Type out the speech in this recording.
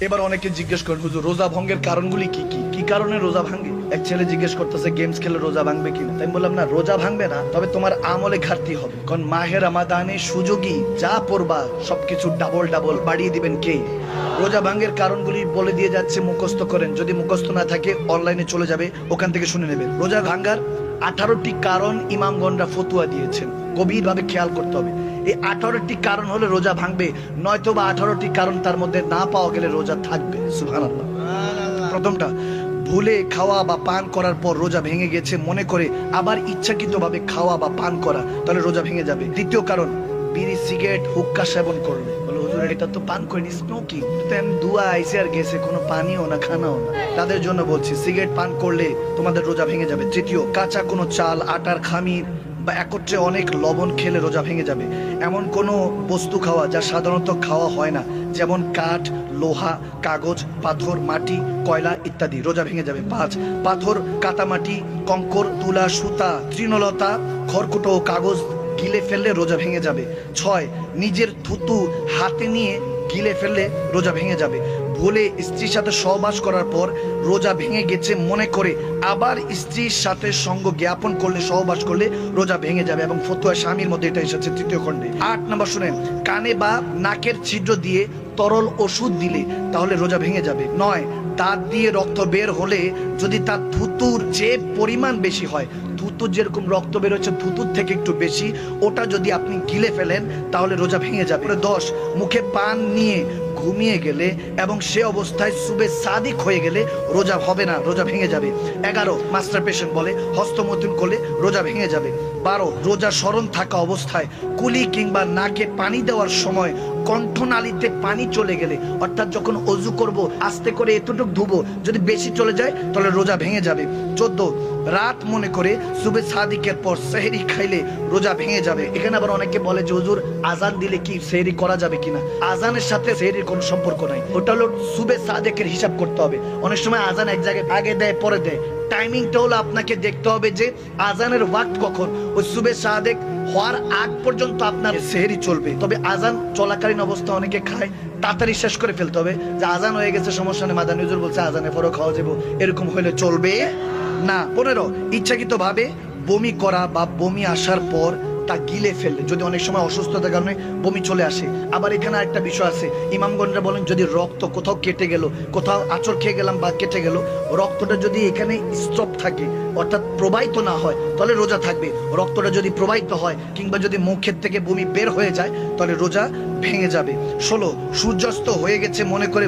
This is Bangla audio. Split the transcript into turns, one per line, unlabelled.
এবার অনেকে জিজ্ঞেস করেন, হুজুর রোজা ভঙ্গের কারণগুলি কি কি কি কারণে রোজা ভাঙে? এক ছেলে জিজ্ঞেস করতেছে গেমস খেলে রোজা ভাঙবে কিনা। তাই বললাম না, রোজা ভাঙবে না, তবে তোমার আমলে ঘাটতি হবে। কারণ মাহে রমাদানে সুযোগী যা পড়বা সবকিছু ডাবল ডাবল বাড়িয়ে দিবেন কে? রোজা ভাঙের কারণগুলি বলে দিয়ে যাচ্ছে, মুখস্থ করেন। যদি মুখস্থ না থাকে অনলাইনে চলে যাবে, ওখান থেকে শুনে নেবেন। রোজা ভাঙার 18টি কারণ ইমামগণরা ফতুয়া দিয়েছেন, গভীর ভাবে খেয়াল করতে হবে। এই 18টি কারণ হলে রোজা ভাঙবে, নয়তো বা 18টি কারণ তার মধ্যে না পাওয়া গেলে রোজা থাকবে। সুবহানাল্লাহ। প্রথমটা, ভুলে খাওয়া বা পান করার পর রোজা ভেঙে গেছে মনে করে আবার ইচ্ছাকৃতভাবে খাওয়া বা পান করা, তাহলে রোজা ভেঙে যাবে। দ্বিতীয় কারণ, বিড়ি সিগারেট হুক্কা সেবন করলে। বলে হুজুর এটা তো পান করিনি, স্মোকিং। দুয়া আইসে আর গেছে, কোনো পানিও না খানাও না, তাদের জন্য বলছি সিগারেট পান করলে তোমাদের রোজা ভেঙে যাবে। তৃতীয়, কাঁচা কোনো চাল, আটার খামির বা একত্রে অনেক লবণ খেলে রোজা ভেঙে যাবে। এমন কোনো বস্তু খাওয়া যা সাধারণত খাওয়া হয় না, যেমন কাঠ, লোহা, কাগজ, পাথর, মাটি, কয়লা ইত্যাদি, রোজা ভেঙে যাবে। 5, পাথর, কাটামাটি, কঙ্কর, তুলা, সুতা, তৃণলতা, খড়কুটো ও কাগজ গিলে ফেললে রোজা ভেঙে যাবে। 6, নিজের থুতু হাতে নিয়ে গিলে ফেললে রোজা ভেঙে যাবে। ভুলে স্ত্রীর সাথে সহবাস করার পর রোজা ভেঙে গেছে মনে করে আবার স্ত্রীর সাথে সঙ্গ জ্ঞাপন করলে, সহবাস করলে রোজা ভেঙে যাবে। এবং ফতুয়া স্বামীর মধ্যে এটা এসেছে 3য় খণ্ডে। 8 নম্বর শুনেন, কানে বা নাকের ছিদ্র দিয়ে তরল ওষুধ দিলে তাহলে রোজা ভেঙে যাবে। 9, দাঁত দিয়ে রক্ত বের হলে যদি তার থুতুর যে পরিমাণ বেশি হয়, থুতুর যেরকম রক্ত বের হচ্ছে থুতুর থেকে একটু বেশি, ওটা যদি আপনি গিলে ফেলেন তাহলে রোজা ভেঙে যাবে। 10, মুখে পান নিয়ে ঘুমিয়ে গেলে এবং সে অবস্থায় সুবে সাদিক হয়ে গেলে রোজা হবে না, রোজা ভেঙে যাবে। 11, মাস্টারবেশন বলে হস্তমৈথুন করলে রোজা ভেঙে যাবে। 12, রোজা স্মরণ থাকা অবস্থায় কুলি কিংবা নাকে পানি দেওয়ার সময় কণ্ঠনালীতে পানি চলে গেলে, অর্থাৎ যখন অজু করব আস্তে করে এতটুকু ধুবো, যদি বেশি চলে যায় তাহলে রোজা ভেঙে যাবে। 14, রাত মনে করে সুবে সাদিকের পর সেহরি খাইলে রোজা ভেঙে যাবে। এখানে আবার অনেকে বলে যে হুজুর আজান দিলে কি সেহরি করা যাবে কিনা? আজানের সাথে সেহরির কোনো সম্পর্ক নাই, ওটা হলো সুবে সাদেকের হিসাব করতে হবে। অনেক সময় আজান এক জায়গায় আগে দেয় পরে দেয়, টাইমিংটা হলো আপনাকে দেখতে হবে যে আজানের ওয়াক্ত কখন। ওই সুবে সাদেক হওয়ার আগ পর্যন্ত আপনার সেহরি চলবে। তবে আজান চলাকালীন অবস্থা অনেকে খায়, তাড়াতাড়ি শেষ করে ফেলতে হবে। যে আজান হয়ে গেছে সমস্যা নেই, মাদানী হুজুর বলছে আজানের পরও খাওয়া যাবে, এরকম হলে চলবে না। 15, ইচ্ছাকৃত ভাবে বমি করা বা বমি আসার পর তা গিলে ফেললে, যদি অনেক সময় অসুস্থতার কারণে বমি চলে আসে। আবার এখানে একটা বিষয় আছে, ইমামগণরা বলেন যদি রক্ত কোথাও কেটে গেল, কোথাও আঁচড় খেয়ে গেলাম বা কেটে গেল, রক্তটা যদি এখানে স্টপ থাকে অর্থাৎ প্রবাহিত না হয় তাহলে রোজা থাকবে। রক্তটা যদি প্রবাহিত হয় কিংবা যদি মুখের থেকে বমি বের হয়ে যায় তাহলে রোজা ভেঙে যাবে। 16, সূর্যাস্ত হয়ে গেছে মনে করে